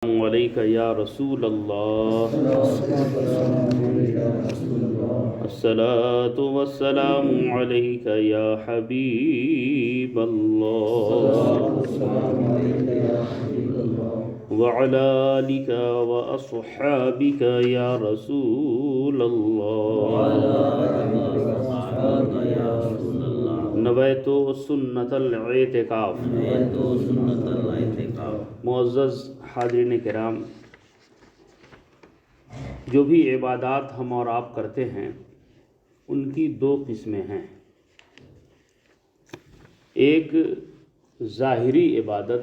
علیک یا رسول اللہ، الصلاۃ والسلام علیک یا حبیب اللہ، وعلی آلک واصحابک یا رسول اللہ، نویت سنت الاعتکاف۔ معزز حاضرین کرام، جو بھی عبادات ہم اور آپ کرتے ہیں ان کی دو قسمیں ہیں، ایک ظاہری عبادت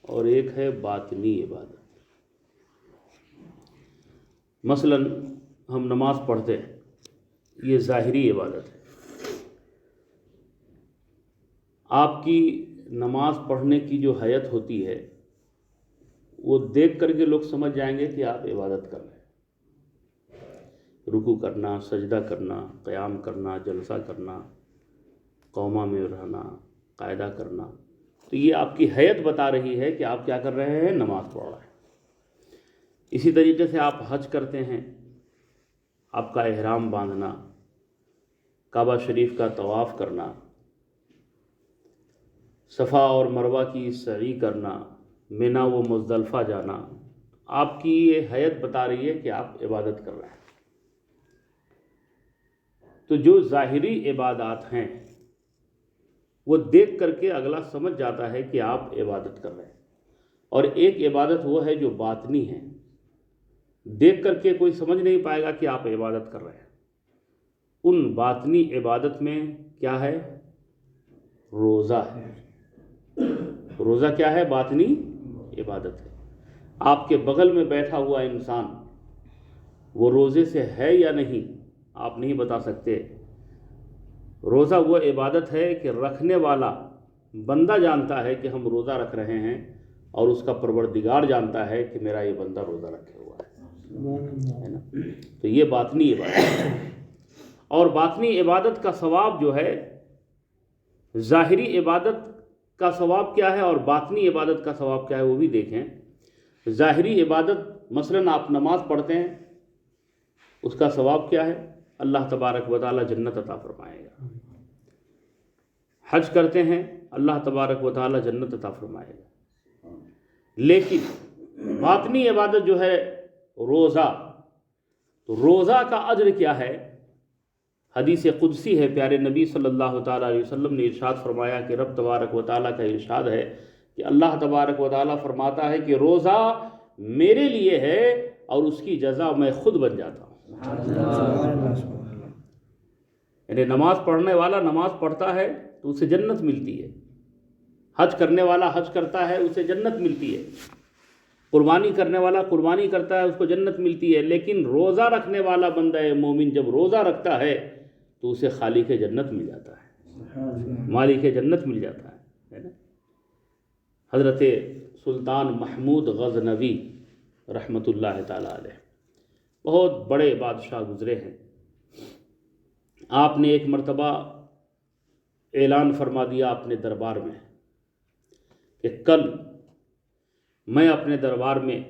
اور ایک ہے باطنی عبادت۔ مثلا ہم نماز پڑھتے ہیں، یہ ظاہری عبادت ہے۔ آپ کی نماز پڑھنے کی جو حیت ہوتی ہے وہ دیکھ کر کے لوگ سمجھ جائیں گے کہ آپ عبادت کر رہے ہیں۔ رکوع کرنا، سجدہ کرنا، قیام کرنا، جلسہ کرنا، قومہ میں رہنا، قاعدہ کرنا، تو یہ آپ کی حیت بتا رہی ہے کہ آپ کیا کر رہے ہیں؟ نماز پڑھ رہے ہیں۔ اسی طریقے سے آپ حج کرتے ہیں، آپ کا احرام باندھنا، کعبہ شریف کا طواف کرنا، صفا اور مروہ کی سعی کرنا، منی و مزدلفہ جانا، آپ کی یہ حیت بتا رہی ہے کہ آپ عبادت کر رہے ہیں۔ تو جو ظاہری عبادات ہیں وہ دیکھ کر کے اگلا سمجھ جاتا ہے کہ آپ عبادت کر رہے ہیں، اور ایک عبادت وہ ہے جو باطنی ہے، دیکھ کر کے کوئی سمجھ نہیں پائے گا کہ آپ عبادت کر رہے ہیں۔ ان باطنی عبادت میں کیا ہے؟ روزہ ہے۔ روزہ کیا ہے؟ باطنی عبادت ہے۔ آپ کے بغل میں بیٹھا ہوا انسان وہ روزے سے ہے یا نہیں آپ نہیں بتا سکتے۔ روزہ وہ عبادت ہے کہ رکھنے والا بندہ جانتا ہے کہ ہم روزہ رکھ رہے ہیں، اور اس کا پروردگار جانتا ہے کہ میرا یہ بندہ روزہ رکھے ہوا ہے نا؟ تو یہ باطنی عبادت ہے۔ اور باطنی عبادت کا ثواب جو ہے، ظاہری عبادت کا ثواب کیا ہے اور باطنی عبادت کا ثواب کیا ہے وہ بھی دیکھیں۔ ظاہری عبادت مثلا آپ نماز پڑھتے ہیں، اس کا ثواب کیا ہے؟ اللہ تبارک و تعالی جنت عطا فرمائے گا۔ حج کرتے ہیں، اللہ تبارک و تعالی جنت عطا فرمائے گا۔ لیکن باطنی عبادت جو ہے روزہ، تو روزہ کا اجر کیا ہے؟ حدیث قدسی ہے، پیارے نبی صلی اللہ تعالیٰ علیہ وسلم نے ارشاد فرمایا کہ رب تبارک و تعالیٰ کا ارشاد ہے کہ اللہ تبارک و تعالیٰ فرماتا ہے کہ روزہ میرے لیے ہے اور اس کی جزا میں خود بن جاتا ہوں۔ یعنی نماز پڑھنے والا نماز پڑھتا ہے تو اسے جنت ملتی ہے، حج کرنے والا حج کرتا ہے اسے جنت ملتی ہے، قربانی کرنے والا قربانی کرتا ہے اس کو جنت ملتی ہے۔ لیکن روزہ رکھنے والا بندہ مومن جب روزہ رکھتا ہے تو اسے خالق جنت مل جاتا ہے، مالک جنت مل جاتا ہے نا؟ حضرت سلطان محمود غزنوی رحمۃ اللہ تعالیٰ علیہ بہت بڑے بادشاہ گزرے ہیں۔ آپ نے ایک مرتبہ اعلان فرما دیا اپنے دربار میں کہ کل میں اپنے دربار میں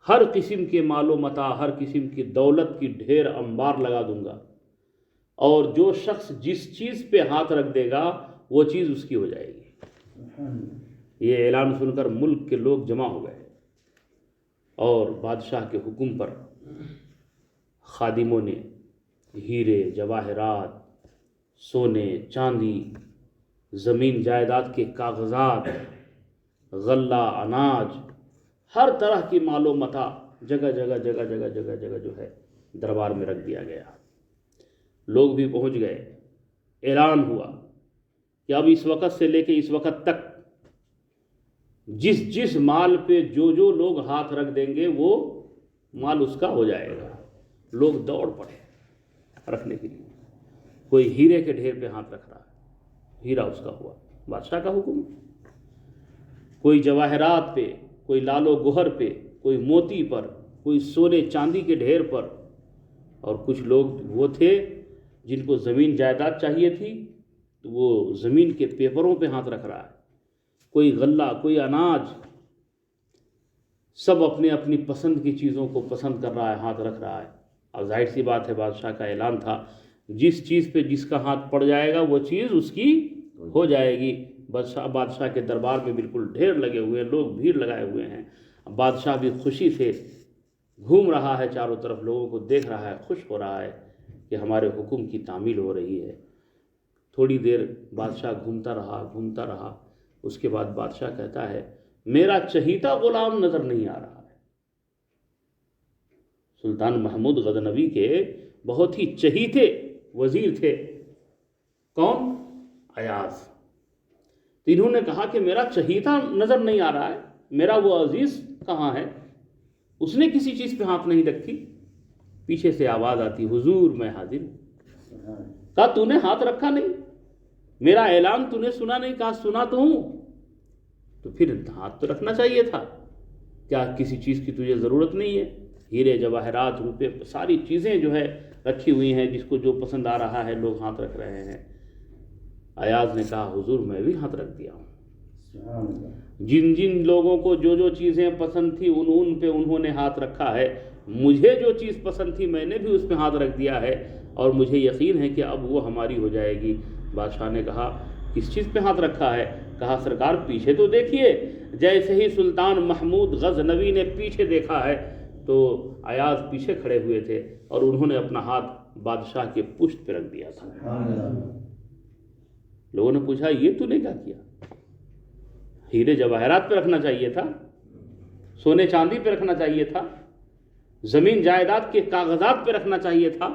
ہر قسم کے مال و متاع، ہر قسم کی دولت کی ڈھیر انبار لگا دوں گا، اور جو شخص جس چیز پہ ہاتھ رکھ دے گا وہ چیز اس کی ہو جائے گی۔ یہ اعلان سن کر ملک کے لوگ جمع ہو گئے، اور بادشاہ کے حکم پر خادموں نے ہیرے، جواہرات، سونے، چاندی، زمین جائیداد کے کاغذات، غلہ، اناج، ہر طرح کی مال و متاع جگہ جگہ جگہ جگہ جگہ جگہ جو ہے دربار میں رکھ دیا گیا۔ لوگ بھی پہنچ گئے۔ اعلان ہوا کہ اب اس وقت سے لے کے اس وقت تک جس مال پہ جو لوگ ہاتھ رکھ دیں گے وہ مال اس کا ہو جائے گا۔ لوگ دوڑ پڑے رکھنے کے لیے۔ کوئی ہیرے کے ڈھیر پہ ہاتھ رکھ رہا ہے، ہیرا اس کا ہوا، بادشاہ کا حکم۔ کوئی جواہرات پہ، کوئی لال و گوہر پہ، کوئی موتی پر، کوئی سونے چاندی کے ڈھیر پر، اور کچھ لوگ وہ تھے جن کو زمین جائیداد چاہیے تھی تو وہ زمین کے پیپروں پہ ہاتھ رکھ رہا ہے، کوئی غلہ، کوئی اناج۔ سب اپنے اپنی پسند کی چیزوں کو پسند کر رہا ہے، ہاتھ رکھ رہا ہے. اب ظاہر سی بات ہے، بادشاہ کا اعلان تھا، جس چیز پہ جس کا ہاتھ پڑ جائے گا وہ چیز اس کی ہو جائے گی. بادشاہ کے دربار میں بالکل ڈھیر لگے ہوئے ہیں، لوگ بھیڑ لگائے ہوئے ہیں. بادشاہ بھی خوشی سے گھوم رہا ہے، چاروں طرف لوگوں کو دیکھ رہا ہے، خوش ہو رہا ہے کہ ہمارے حکم کی تعمیل ہو رہی ہے. تھوڑی دیر بادشاہ گھومتا رہا. اس کے بعد بادشاہ کہتا ہے، میرا چہیتا غلام نظر نہیں آ رہا ہے. سلطان محمود غزنوی کے بہت ہی چہیتے وزیر تھے. کون؟ ایاز. تو انہوں نے کہا کہ میرا چہیتا نظر نہیں آ رہا ہے، میرا وہ عزیز کہاں ہے؟ اس نے کسی چیز پہ ہاتھ نہیں رکھی. پیچھے سے آواز آتی، حضور میں حاضر ہوں. کہا تو نے ہاتھ رکھا نہیں، میرا اعلان تو نے سنا نہیں. کہا سنا تو ہوں. تو پھر ہاتھ تو رکھنا چاہیے تھا. کیا کسی چیز کی تجھے ضرورت نہیں ہے؟ ہیرے جواہرات روپے ساری چیزیں جو ہے رکھی ہوئی ہیں، جس کو جو پسند آ رہا ہے لوگ ہاتھ رکھ رہے ہیں. ایاز نے کہا، حضور میں بھی ہاتھ رکھ دیا ہوں. جن جن لوگوں کو جو جو چیزیں پسند تھی ان پہ انہوں نے ہاتھ رکھا ہے. مجھے جو چیز پسند تھی میں نے بھی اس پہ ہاتھ رکھ دیا ہے، اور مجھے یقین ہے کہ اب وہ ہماری ہو جائے گی. بادشاہ نے کہا، کس چیز پہ ہاتھ رکھا ہے؟ کہا، سرکار پیچھے تو دیکھیے. جیسے ہی سلطان محمود غزنوی نے پیچھے دیکھا ہے تو ایاز پیچھے کھڑے ہوئے تھے اور انہوں نے اپنا ہاتھ بادشاہ کے پشت پہ رکھ دیا تھا. لوگوں نے پوچھا، یہ تو نے کیا کیا؟ ہیرے جواہرات پہ رکھنا چاہیے تھا، سونے چاندی پہ رکھنا چاہیے تھا، زمین جائیداد کے کاغذات پہ رکھنا چاہیے تھا.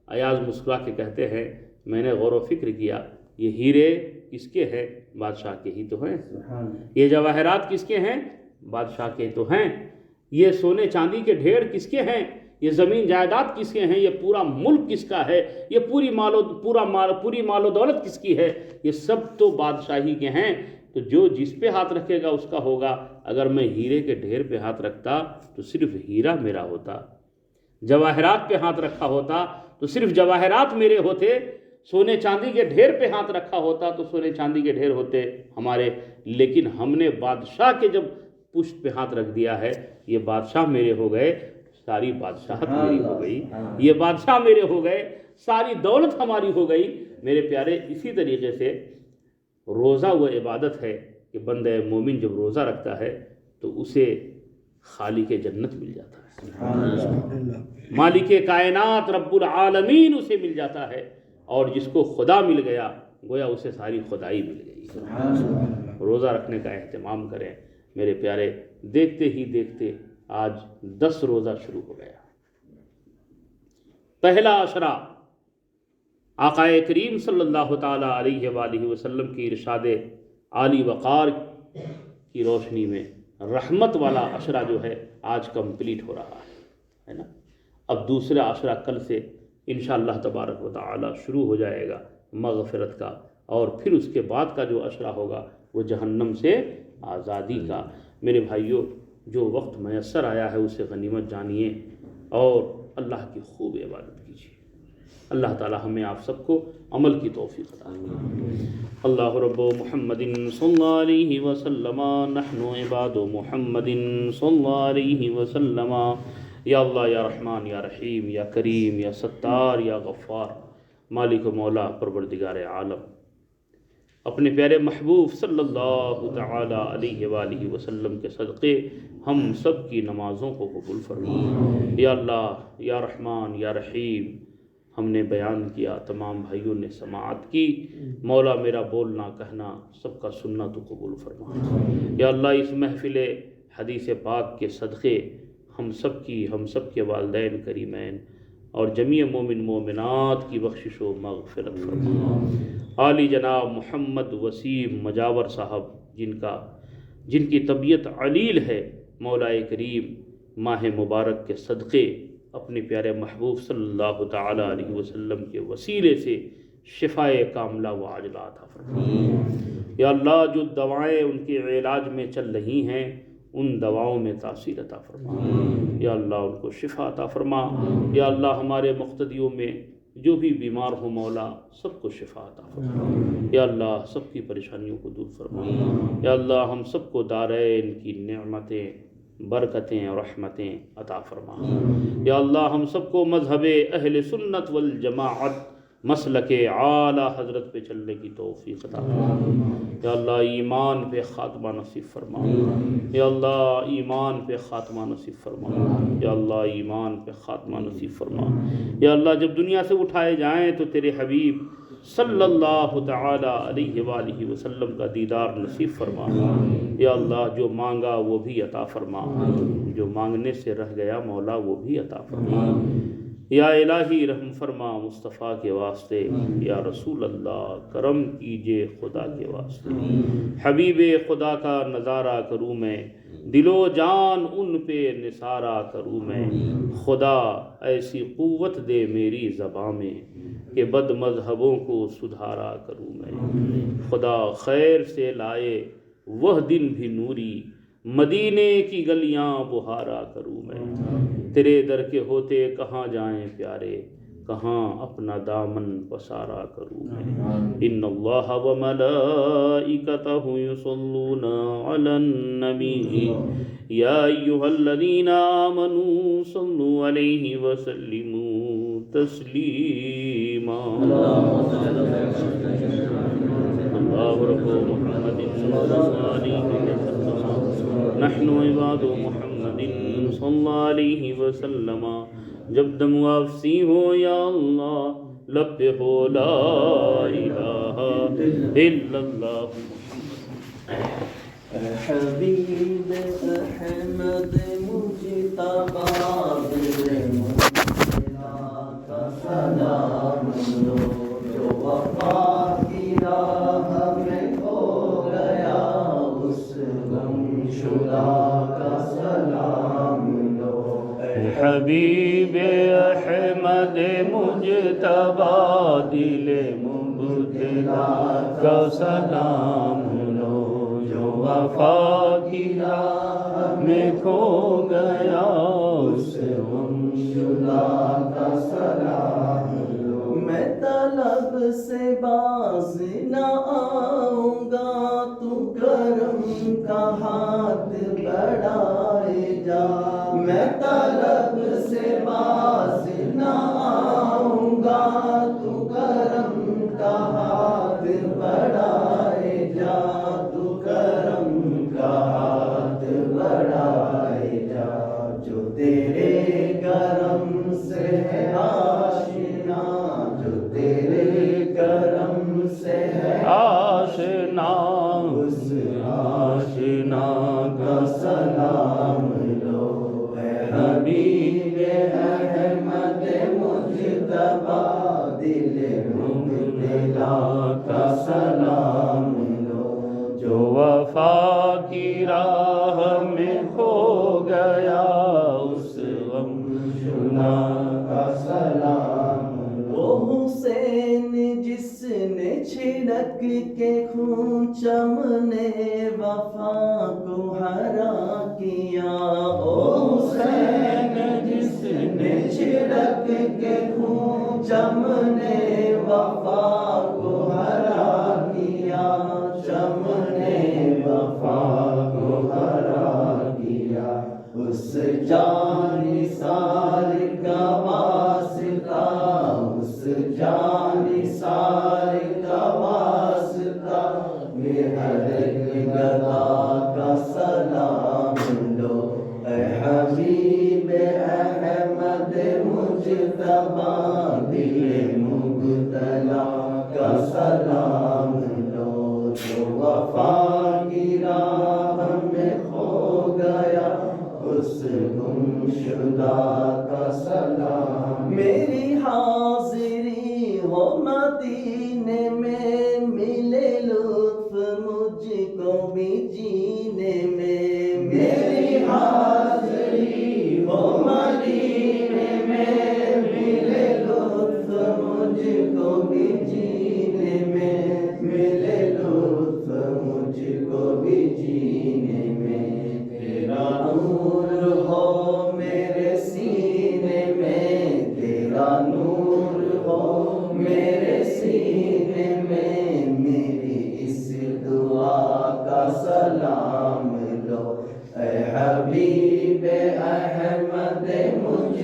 ایاز مسکرا کے کہتے ہیں، میں نے غور و فکر کیا، یہ ہیرے کس کے ہیں؟ بادشاہ کے ہی تو ہیں. یہ جواہرات کس کے ہیں؟ بادشاہ کے تو ہیں. یہ سونے چاندی کے ڈھیر کس کے ہیں؟ یہ زمین جائیداد کس کے ہیں؟ یہ پورا ملک کس کا ہے؟ یہ پوری مال و دولت کس کی ہے؟ یہ سب تو بادشاہی کے ہیں. تو جو جس پہ ہاتھ رکھے گا اس کا ہوگا. اگر میں ہیرے کے ڈھیر پہ ہاتھ رکھتا تو صرف ہیرا میرا ہوتا، جواہرات پہ ہاتھ رکھا ہوتا تو صرف جواہرات میرے ہوتے، سونے چاندی کے ڈھیر پہ ہاتھ رکھا ہوتا تو سونے چاندی کے ڈھیر ہوتے ہمارے. لیکن ہم نے بادشاہ کے جب پشت پہ ہاتھ رکھ دیا ہے، یہ بادشاہ میرے ہو گئے، ساری بادشاہت میری ہو گئی. یہ بادشاہ میرے ہو گئے، ساری دولت ہماری ہو گئی. میرے پیارے، اسی طریقے سے روزہ وہ عبادت ہے کہ بندہ مومن جب روزہ رکھتا ہے تو اسے خالق جنت مل جاتا ہے، مالک کائنات رب العالمین اسے مل جاتا ہے. اور جس کو خدا مل گیا گویا اسے ساری خدائی مل گئی. روزہ رکھنے کا اہتمام کریں میرے پیارے. دیکھتے ہی دیکھتے آج 10 روزہ شروع ہو گیا. پہلا عشرہ آقا کریم صلی اللہ تعالی علیہ وآلہ وسلم کی ارشاد عالی وقار کی روشنی میں رحمت والا عشرہ جو ہے آج کمپلیٹ ہو رہا ہے نا. اب دوسرا عشرہ کل سے انشاءاللہ تبارک و تعالی شروع ہو جائے گا مغفرت کا، اور پھر اس کے بعد کا جو عشرہ ہوگا وہ جہنم سے آزادی کا. میرے بھائیوں، جو وقت میسر آیا ہے اسے غنیمت جانیے اور اللہ کی خوب عبادت کیجیے. اللہ تعالی ہمیں آپ سب کو عمل کی توفیق عطا فرمائے. اللہ رب محمد صلی اللہ علیہ وسلم، نحن عباد محمد صلی اللہ علیہ وسلم. یا اللہ، یا رحمان، یا رحیم، یا کریم، یا ستار، یا غفار، مالک و مولا، پروردگار عالم، اپنے پیارے محبوب صلی اللہ تعالی علیہ وآلہ وسلم کے صدقے ہم سب کی نمازوں کو قبول فرما. یا اللہ، یا رحمان، یا رحیم، ہم نے بیان کیا، تمام بھائیوں نے سماعت کی، مولا میرا بولنا کہنا سب کا سننا تو قبول فرما. یا اللہ، اس محفل حدیث پاک کے صدقے ہم سب کے والدین کریمین اور جمیع مومن مومنات کی بخشش و مغفرت فرما. عالی جناب محمد وسیم مجاور صاحب جن کی طبیعت علیل ہے، مولا کریم ماہ مبارک کے صدقے اپنے پیارے محبوب صلی اللہ تعالی علیہ وسلم کے وسیلے سے شفائے کاملہ و عاجلہ عطا فرما. یا اللہ، جو دوائیں ان کے علاج میں چل رہی ہیں ان دواؤں میں تاثیر عطا فرما. یا اللہ، ان کو شفا عطا فرما. یا اللہ، ہمارے مقتدیوں میں جو بھی بیمار ہو مولا سب کو شفا عطا فرما. یا اللہ، سب کی پریشانیوں کو دور فرما. یا اللہ، ہم سب کو دارین کی نعمتیں برکتیں اور رحمتیں عطا فرما۔ یا اللہ ہم سب کو مذہب اہل سنت والجماعت مسلک اعلیٰ حضرت پہ چلنے کی توفیق عطا فرما۔ یا اللہ ایمان پہ خاتمہ نصیب فرما۔ یا اللہ ایمان پہ خاتمہ نصیب فرما۔ یا اللہ ایمان پہ خاتمہ نصیب فرما۔ یا اللہ جب دنیا سے اٹھائے جائیں تو تیرے حبیب صلی اللہ تعالی علیہ وآلہ وسلم کا دیدار نصیب فرما۔ یا اللہ جو مانگا وہ بھی عطا فرما، جو مانگنے سے رہ گیا مولا وہ بھی عطا فرما۔ یا الہی رحم فرما مصطفیٰ کے واسطے، یا رسول اللہ کرم کیجئے خدا کے واسطے۔ حبیب خدا کا نظارہ کروں میں، دل و جان ان پہ نثارہ کروں میں۔ خدا ایسی قوت دے میری زباں میں کہ بد مذہبوں کو سدھارا کروں میں۔ خدا خیر سے لائے وہ دن بھی نوری، مدینے کی گلیاں بہارا کروں میں۔ تیرے در کے ہوتے کہاں جائیں پیارے، کہاں اپنا دامن پسارا کروں میں۔ ان اللہ و ملائکتہ یصلون علی النبی یا ایھا الذین آمنوا صلوا علیہ وسلموا تسلیما۔ اللہ رب محمد صلی اللہ علیہ وسلم، نحن عباد محمد صلی اللہ علیہ وسلم۔ جب دم واپسی ہو یا اللہ لب پہ ہو لا الہ الا اللہ۔ حبیب احمد مجتبی کا سلام لو، جو وفا کی راہ میں کھو گیا اس غم شدہ کا سلام لو۔ حبیب احمد مجتبی دل مبتلا کا سلام لو، جو وفا کی راہ میں کھو گیا اس غم شدہ کا سلام لو۔ میں طلب سے باز نہ آؤں گا، تو کرم کا ہاتھ بڑھائے جا۔ میں طلب سے باز نہ آؤں گا، تو کرم کا ہاتھ بڑھائے جا، تو کرم کا ہاتھ بڑھائے جا۔ جو تیرے کرم سے ہے آشنا، جو تیرے کرم سے ہے آشنا، اس آشنا کا سلام لو۔ اے حبیب احمد مجتبی دل مبتلا کا سلام لو، جو وفا کی راہ میں کھو گیا اس غم شدہ کا سلام لو۔ وہ حسین جس نے چھڑک کے خون چمن وفا کو ہرا کیا، وہ حسین جس نے چھڑک کے خون چمن وفا کو ہرا کیا، چمن وفا کو ہرا کیا۔ اس جان سار کا واسطہ، اس جان سار کا واسطہ، ہر ایک گدا کا سلام لو۔ اے حبیب احمد مجتبی دل مبتلا کا سلام لو، جو وفا کی راہ میں کھو گیا اس گم شدہ کا سلام۔ میری حاضری ہو مدینے میں، ملے لطف مجھ کو بھی جینے میں۔ میری حاضری ہو مدینے میں، ملے لطف مجھ کو بھی جینے میں، ملے لطف مجھ کو بھی جینے میں۔ تیرا نور ہو میرے سینے میں، تیرا نور ہو میرے سینے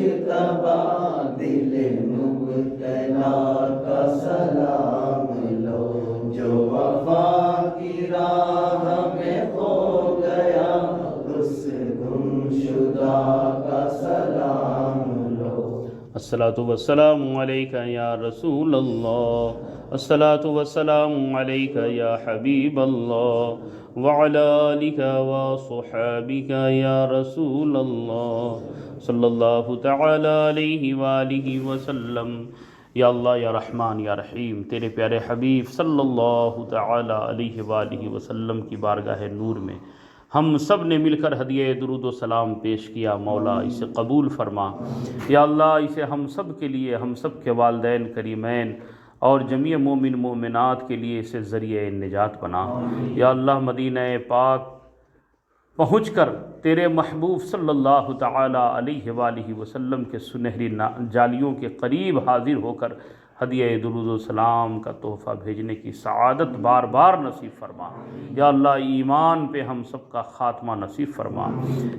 مجتبا دل مبتلا کا سلام لو، جو وفا کی راہ میں کھو گیا اس گم شدہ کا سلام لو۔ الصلاۃ والسلام علیک یا رسول اللہ، الصلاۃ والسلام علیک یا حبیب اللہ، وعلی آلک وصحابک یا رسول اللہ، صلی اللہ تعالی علیہ وآلہ وسلم۔ یا اللہ یا رحمان یا رحیم، تیرے پیارے حبیب صلی اللہ تعالی علیہ وآلہ وسلم کی بارگاہ نور میں ہم سب نے مل کر ہدیہ درود و سلام پیش کیا، مولا اسے قبول فرما۔ یا اللہ اسے ہم سب کے لیے، ہم سب کے والدین کریمین اور جمیع مومن مومنات کے لیے اسے ذریعہ نجات بنا۔ یا اللہ مدینہ پاک پہنچ کر تیرے محبوب صلی اللہ تعالی علیہ وآلہ وسلم کے سنہری جالیوں کے قریب حاضر ہو کر ہدیہ درود و سلام کا تحفہ بھیجنے کی سعادت بار بار نصیب فرما۔ یا اللہ ایمان پہ ہم سب کا خاتمہ نصیب فرما۔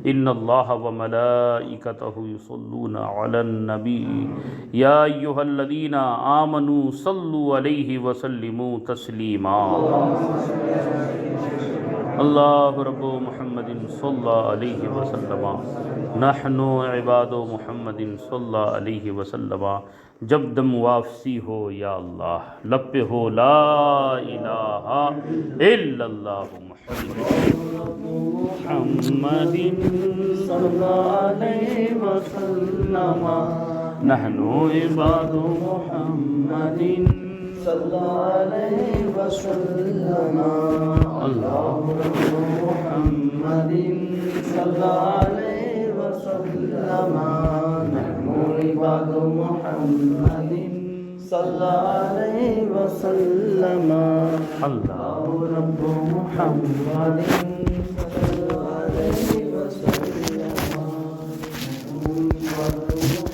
ان اللہ و ملائکتہ یصلون علی النبی یا ایھا الذین آمنوا صلوا علیہ وسلموا تسلیما۔ اللہ رب محمد صلی اللہ علیہ وسلم، نحن عباد محمد صلی اللہ علیہ وسلم۔ جب دم واپسی ہو یا اللہ، لب پہ ہو لا الہ الا اللہ محمد صلی اللہ علیہ وسلم، نحن عباد محمد صلی اللہ علیہ وسلم، اللہ رب محمد صلی اللہ علیہ وسلم، نحن عباد محمد صلی اللہ علیہ وسلم، اللہ رب محمد صلی اللہ علیہ وسلم، نحن عباد